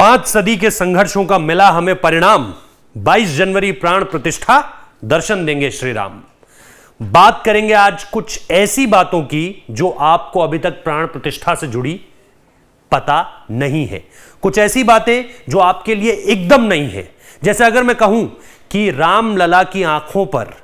5 सदी के संघर्षों का मिला हमें परिणाम, 22 जनवरी प्राण प्रतिष्ठा, दर्शन देंगे श्री राम। बात करेंगे आज कुछ ऐसी बातों की जो आपको अभी तक प्राण प्रतिष्ठा से जुड़ी पता नहीं है, कुछ ऐसी बातें जो आपके लिए एकदम नहीं है। जैसे अगर मैं कहूं कि राम लला की आंखों पर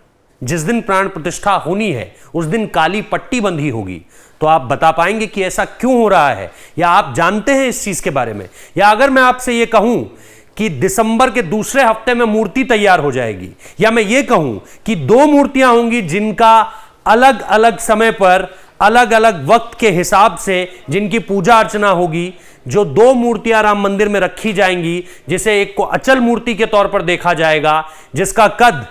जिस दिन प्राण प्रतिष्ठा होनी है उस दिन काली पट्टी बंधी होगी, तो आप बता पाएंगे कि ऐसा क्यों हो रहा है, या आप जानते हैं इस चीज के बारे में। या अगर मैं आपसे यह कहूं कि दिसंबर के दूसरे हफ्ते में मूर्ति तैयार हो जाएगी, या मैं ये कहूं कि 2 मूर्तियां होंगी जिनका अलग अलग समय पर अलग अलग वक्त के हिसाब से जिनकी पूजा अर्चना होगी, जो 2 मूर्तियां राम मंदिर में रखी जाएंगी, जिसे एक को अचल मूर्ति के तौर पर देखा जाएगा, जिसका कद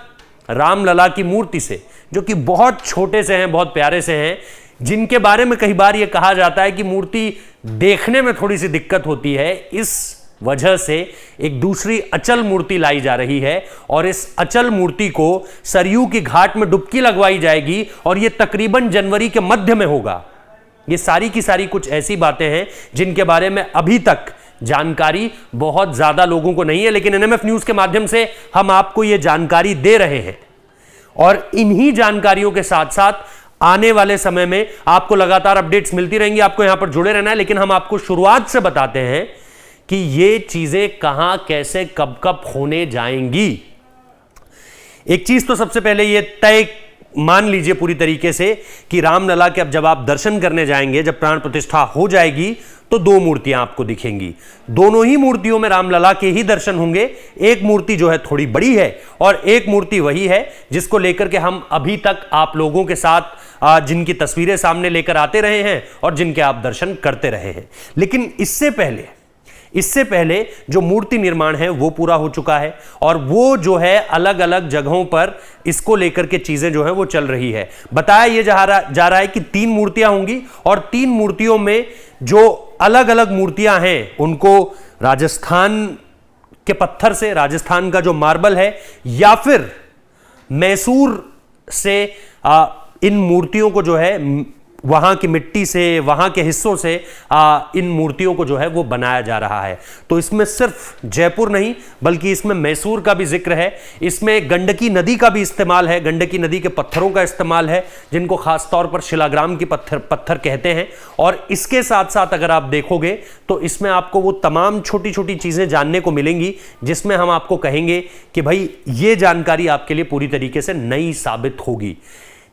राम लला की मूर्ति से, जो कि बहुत छोटे से हैं, बहुत प्यारे से हैं, जिनके बारे में कई बार यह कहा जाता है कि मूर्ति देखने में थोड़ी सी दिक्कत होती है, इस वजह से एक दूसरी अचल मूर्ति लाई जा रही है और इस अचल मूर्ति को सरयू की घाट में डुबकी लगवाई जाएगी और यह तकरीबन जनवरी के मध्य में होगा। ये सारी की सारी कुछ ऐसी बातें हैं जिनके बारे में अभी तक जानकारी बहुत ज्यादा लोगों को नहीं है, लेकिन एनएमएफ न्यूज के माध्यम से हम आपको यह जानकारी दे रहे हैं और इन्हीं जानकारियों के साथ साथ आने वाले समय में आपको लगातार अपडेट्स मिलती रहेंगी। आपको यहां पर जुड़े रहना है, लेकिन हम आपको शुरुआत से बताते हैं कि ये चीजें कहां, कैसे, कब कब होने जाएंगी। एक चीज तो सबसे पहले ये तय मान लीजिए पूरी तरीके से कि रामलला के अब जब आप दर्शन करने जाएंगे, जब प्राण प्रतिष्ठा हो जाएगी, तो 2 मूर्तियां आपको दिखेंगी। दोनों ही मूर्तियों में रामलला के ही दर्शन होंगे। एक मूर्ति जो है थोड़ी बड़ी है और एक मूर्ति वही है जिसको लेकर के हम अभी तक आप लोगों के साथ जिनकी तस्वीरें सामने लेकर आते रहे हैं और जिनके आप दर्शन करते रहे हैं। लेकिन इससे पहले जो मूर्ति निर्माण है वो पूरा हो चुका है और वो जो है अलग अलग जगहों पर इसको लेकर के चीजें जो है वो चल रही है। बताया ये जा रहा है कि 3 मूर्तियां होंगी और 3 मूर्तियों में जो अलग अलग मूर्तियां हैं उनको राजस्थान के पत्थर से, राजस्थान का जो मार्बल है, या फिर मैसूर से इन मूर्तियों को जो है वहां की मिट्टी से, वहां के हिस्सों से इन मूर्तियों को जो है वो बनाया जा रहा है। तो इसमें सिर्फ जयपुर नहीं बल्कि इसमें मैसूर का भी जिक्र है, इसमें गंडकी नदी का भी इस्तेमाल है, गंडकी नदी के पत्थरों का इस्तेमाल है जिनको खास तौर पर शिलाग्राम की पत्थर कहते हैं। और इसके साथ साथ अगर आप देखोगे तो इसमें आपको वो तमाम छोटी छोटी चीजें जानने को मिलेंगी जिसमें हम आपको कहेंगे कि भाई ये जानकारी आपके लिए पूरी तरीके से नई साबित होगी।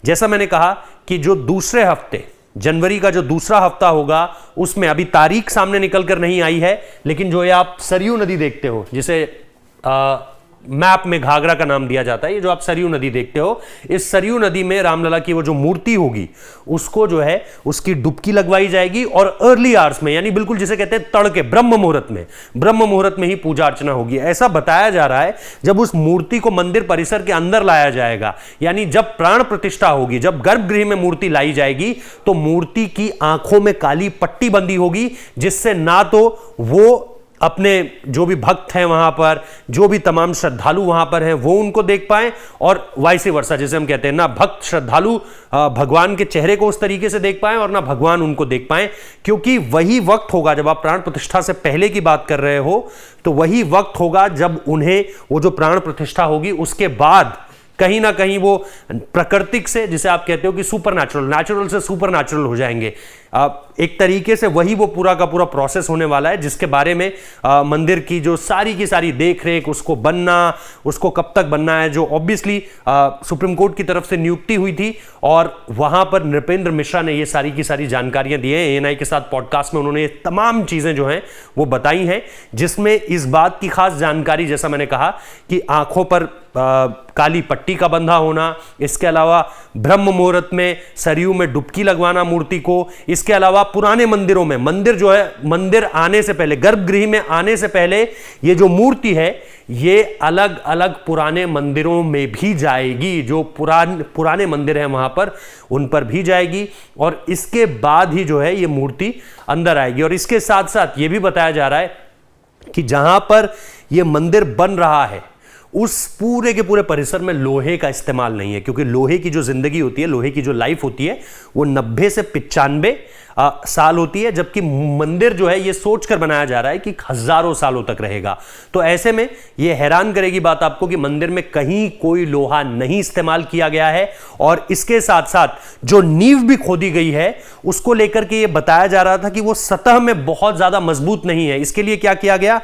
जैसा मैंने कहा कि जो दूसरे हफ्ते, जनवरी का जो दूसरा हफ्ता होगा, उसमें अभी तारीख सामने निकल कर नहीं आई है, लेकिन जो ये आप सरयू नदी देखते हो, जिसे मैप में घाघरा का नाम दिया जाता है, ये जो आप सरयू नदी देखते हो, इस सरयू नदी में रामलला की वो जो मूर्ति होगी उसको जो है उसकी डुबकी लगवाई जाएगी और अर्ली आवर्स में, यानी बिल्कुल जिसे कहते हैं तड़के, ब्रह्म मुहूर्त में ही पूजा अर्चना होगी। ऐसा बताया जा रहा है जब उस मूर्ति को मंदिर परिसर के अंदर लाया जाएगा, यानी जब प्राण प्रतिष्ठा होगी, जब गर्भगृह में मूर्ति लाई जाएगी, तो मूर्ति की आंखों में काली पट्टी बंधी होगी, जिससे ना तो वो अपने जो भी भक्त हैं वहां पर, जो भी तमाम श्रद्धालु वहां पर हैं, वो उनको देख पाए, और वाइस वर्सा, जैसे हम कहते हैं ना, भक्त श्रद्धालु भगवान के चेहरे को उस तरीके से देख पाए और ना भगवान उनको देख पाए। क्योंकि वही वक्त होगा, जब आप प्राण प्रतिष्ठा से पहले की बात कर रहे हो, तो वही वक्त होगा जब उन्हें वो जो प्राण प्रतिष्ठा होगी उसके बाद कहीं ना कहीं वो प्राकृतिक से, जिसे आप कहते हो कि सुपर नेचुरल से सुपर नेचुरल हो जाएंगे। एक तरीके से वही वो पूरा का पूरा प्रोसेस होने वाला है, जिसके बारे में मंदिर की जो सारी की सारी देख रेख, उसको बनना, उसको कब तक बनना है, जो ऑब्वियसली सुप्रीम कोर्ट की तरफ से नियुक्ति हुई थी और वहां पर नृपेंद्र मिश्रा ने ये सारी की सारी जानकारियां दी हैं। एएनआई के साथ पॉडकास्ट में उन्होंने ये तमाम चीजें जो हैं वो बताई हैं, जिसमें इस बात की खास जानकारी, जैसा मैंने कहा कि आंखों पर काली पट्टी का बंधा होना, इसके अलावा ब्रह्म मुहूर्त में सरयू में डुबकी लगवाना मूर्ति को, इसके अलावा पुराने मंदिरों में, मंदिर जो है, मंदिर आने से पहले, गर्भगृह में आने से पहले ये जो मूर्ति है ये अलग अलग पुराने मंदिरों में भी जाएगी, जो पुराने मंदिर हैं वहां पर, उन पर भी जाएगी और इसके बाद ही जो है ये मूर्ति अंदर आएगी। और इसके साथ साथ ये भी बताया जा रहा है कि जहां पर ये मंदिर बन रहा है उस पूरे के पूरे परिसर में लोहे का इस्तेमाल नहीं है, क्योंकि लोहे की जो जिंदगी होती है, लोहे की जो लाइफ होती है, वो 90 से 95 साल होती है, जबकि मंदिर जो है ये सोचकर बनाया जा रहा है कि हजारों सालों तक रहेगा। तो ऐसे में ये हैरान करेगी बात आपको कि मंदिर में कहीं कोई लोहा नहीं इस्तेमाल किया गया है, और इसके साथ साथ जो नींव भी खोदी गई है उसको लेकर के ये बताया जा रहा था कि वो सतह में बहुत ज्यादा मजबूत नहीं है। इसके लिए क्या किया गया,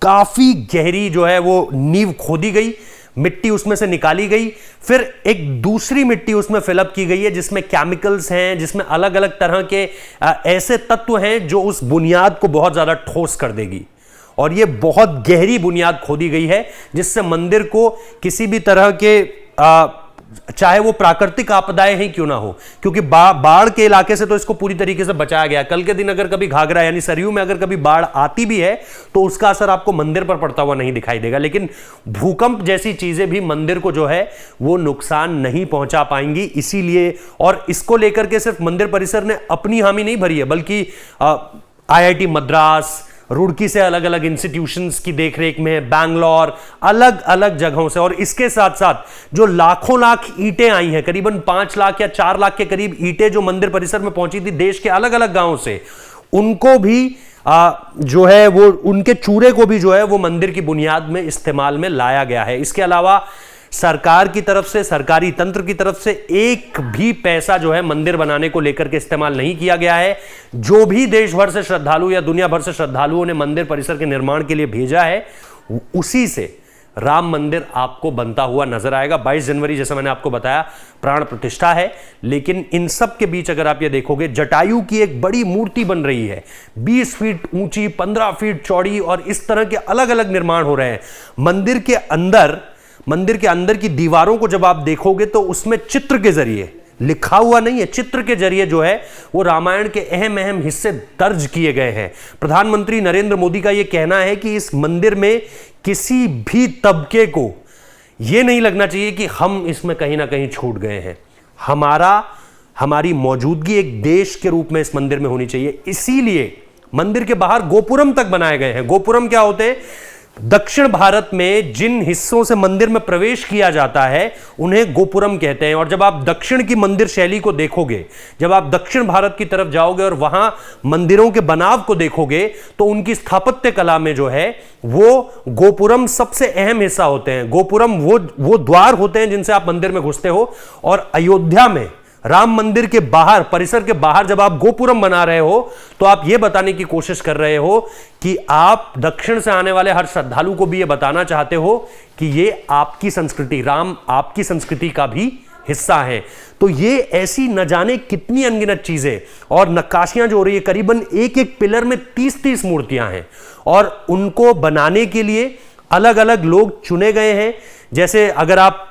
काफी गहरी जो है वो नींव खोदी गई, मिट्टी उसमें से निकाली गई, फिर एक दूसरी मिट्टी उसमें फिलअप की गई है जिसमें केमिकल्स हैं, जिसमें अलग अलग तरह के ऐसे तत्व हैं जो उस बुनियाद को बहुत ज्यादा ठोस कर देगी। और ये बहुत गहरी बुनियाद खोदी गई है जिससे मंदिर को किसी भी तरह के चाहे वो प्राकृतिक आपदाएं ही क्यों ना हो, क्योंकि बाढ़ के इलाके से तो इसको पूरी तरीके से बचाया गया। कल के दिन अगर कभी घाघरा यानी सरयू में अगर कभी बाढ़ आती भी है तो उसका असर आपको मंदिर पर पड़ता हुआ नहीं दिखाई देगा, लेकिन भूकंप जैसी चीजें भी मंदिर को जो है वो नुकसान नहीं पहुंचा पाएंगी। इसीलिए, और इसको लेकर के सिर्फ मंदिर परिसर ने अपनी हामी नहीं भरी है, बल्कि IIT मद्रास, रुड़की से अलग अलग इंस्टीट्यूशंस की देखरेख में, बैंगलोर, अलग अलग जगहों से, और इसके साथ साथ जो लाखों लाख ईंटें आई हैं, करीबन 5 लाख या 4 लाख के करीब ईंटें जो मंदिर परिसर में पहुंची थी देश के अलग अलग गांवों से, उनको भी जो है वो उनके चूरे को भी जो है वो मंदिर की बुनियाद में इस्तेमाल में लाया गया है। इसके अलावा सरकार की तरफ से, सरकारी तंत्र की तरफ से एक भी पैसा जो है मंदिर बनाने को लेकर के इस्तेमाल नहीं किया गया है। जो भी देश भर से श्रद्धालु या दुनिया भर से श्रद्धालुओं ने मंदिर परिसर के निर्माण के लिए भेजा है, उसी से राम मंदिर आपको बनता हुआ नजर आएगा। 22 जनवरी जैसा मैंने आपको बताया प्राण प्रतिष्ठा है, लेकिन इन सब के बीच अगर आप ये देखोगे, जटायु की एक बड़ी मूर्ति बन रही है, 20 फीट ऊंची, 15 फीट चौड़ी, और इस तरह के अलग अलग निर्माण हो रहे हैं। मंदिर के अंदर की दीवारों को जब आप देखोगे तो उसमें चित्र के जरिए, लिखा हुआ नहीं है, चित्र के जरिए जो है वो रामायण के अहम अहम हिस्से दर्ज किए गए हैं। प्रधानमंत्री नरेंद्र मोदी का यह कहना है कि इस मंदिर में किसी भी तबके को यह नहीं लगना चाहिए कि हम इसमें कहीं ना कहीं छूट गए हैं। हमारी मौजूदगी एक देश के रूप में इस मंदिर में होनी चाहिए। इसीलिए मंदिर के बाहर गोपुरम तक बनाए गए हैं। गोपुरम क्या होते हैं? दक्षिण भारत में जिन हिस्सों से मंदिर में प्रवेश किया जाता है उन्हें गोपुरम कहते हैं। और जब आप दक्षिण की मंदिर शैली को देखोगे, जब आप दक्षिण भारत की तरफ जाओगे और वहां मंदिरों के बनाव को देखोगे, तो उनकी स्थापत्य कला में जो है वो गोपुरम सबसे अहम हिस्सा होते हैं। गोपुरम वो द्वार होते हैं जिनसे आप मंदिर में घुसते हो। और अयोध्या में राम मंदिर के बाहर, परिसर के बाहर जब आप गोपुरम बना रहे हो तो आप यह बताने की कोशिश कर रहे हो कि आप दक्षिण से आने वाले हर श्रद्धालु को भी यह बताना चाहते हो कि ये आपकी संस्कृति, राम आपकी संस्कृति का भी हिस्सा है। तो ये ऐसी न जाने कितनी अनगिनत चीजें और नक्काशियां जो हो रही है, करीबन एक एक पिलर में 30-30 मूर्तियां हैं, और उनको बनाने के लिए अलग अलग लोग चुने गए हैं। जैसे अगर आप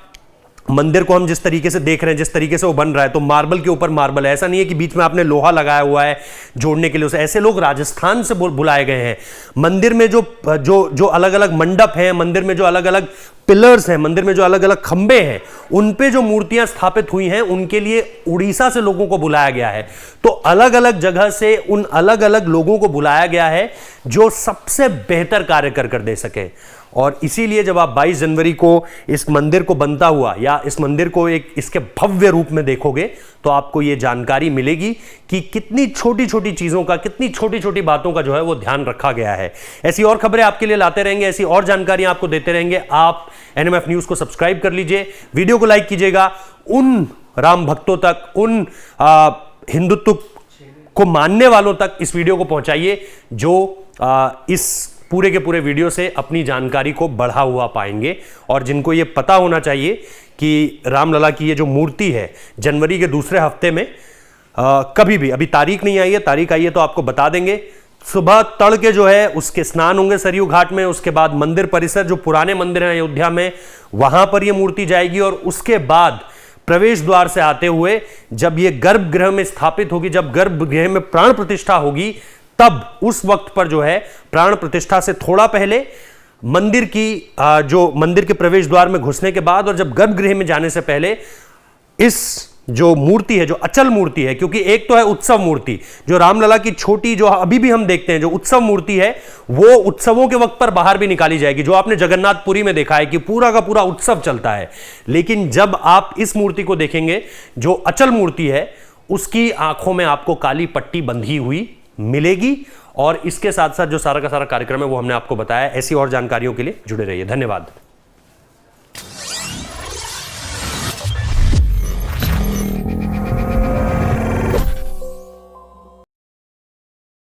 मंदिर को हम जिस तरीके से देख रहे हैं, जिस तरीके से वो बन रहा है, तो मार्बल के ऊपर मार्बल है, ऐसा नहीं है कि बीच में आपने लोहा लगाया हुआ है जोड़ने के लिए उसे। ऐसे लोग राजस्थान से बुलाए गए हैं। मंदिर में जो अलग अलग मंडप हैं, मंदिर में जो अलग अलग पिलर्स हैं, मंदिर में जो अलग अलग खंबे हैं, उन पे जो मूर्तियां स्थापित हुई हैं उनके लिए उड़ीसा से लोगों को बुलाया गया है। तो अलग अलग जगह से उन अलग अलग लोगों को बुलाया गया है जो सबसे बेहतर कार्य कर दे सके। और इसीलिए जब आप 22 जनवरी को इस मंदिर को बनता हुआ या इस मंदिर को एक इसके भव्य रूप में देखोगे तो आपको यह जानकारी मिलेगी कि कितनी छोटी छोटी चीजों का, कितनी छोटी छोटी बातों का जो है वो ध्यान रखा गया है। ऐसी और खबरें आपके लिए लाते रहेंगे, ऐसी और जानकारियां आपको देते रहेंगे। आप NMF न्यूज को सब्सक्राइब कर लीजिए, वीडियो को लाइक कीजिएगा, उन राम भक्तों तक, उन हिंदुत्व को मानने वालों तक इस वीडियो को पहुंचाइए जो इस पूरे के पूरे वीडियो से अपनी जानकारी को बढ़ा हुआ पाएंगे, और जिनको ये पता होना चाहिए कि रामलला की ये जो मूर्ति है जनवरी के दूसरे हफ्ते में कभी भी, अभी तारीख नहीं आई है, तारीख आई है तो आपको बता देंगे, सुबह तड़के जो है उसके स्नान होंगे सरयू घाट में। उसके बाद मंदिर परिसर, जो पुराने मंदिर हैं अयोध्या में, वहां पर यह मूर्ति जाएगी, और उसके बाद प्रवेश द्वार से आते हुए जब ये गर्भगृह में स्थापित होगी, जब गर्भगृह में प्राण प्रतिष्ठा होगी, तब उस वक्त पर जो है प्राण प्रतिष्ठा से थोड़ा पहले मंदिर की जो मंदिर के प्रवेश द्वार में घुसने के बाद और जब गर्भगृह में जाने से पहले इस जो मूर्ति है, जो अचल मूर्ति है, क्योंकि एक तो है उत्सव मूर्ति, जो रामलला की छोटी जो अभी भी हम देखते हैं, जो उत्सव मूर्ति है वो उत्सवों के वक्त पर बाहर भी निकाली जाएगी, जो आपने जगन्नाथपुरी में देखा है कि पूरा का पूरा उत्सव चलता है। लेकिन जब आप इस मूर्ति को देखेंगे, जो अचल मूर्ति है, उसकी आंखों में आपको काली पट्टी बंधी हुई मिलेगी। और इसके साथ साथ जो सारा का सारा कार्यक्रम है वो हमने आपको बताया। ऐसी और जानकारियों के लिए जुड़े रहिए। धन्यवाद।